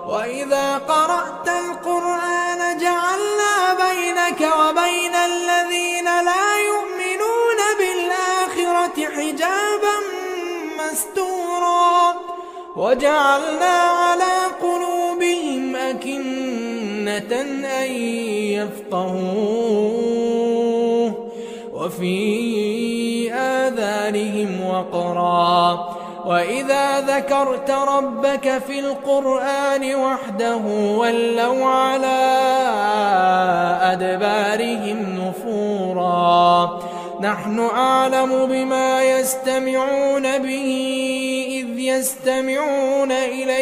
وإذا قرأت القرآن جعلنا بينك وبين الذين لا يؤمنون بالآخرة حجابا مستورا وجعلنا على قلوبهم أكنة أن يفقهوه وفي آذانهم وقرا وإذا ذكرت ربك في القرآن وحده ولوا على أدبارهم نفورا نحن أعلم بما يستمعون به إذ يستمعون إليك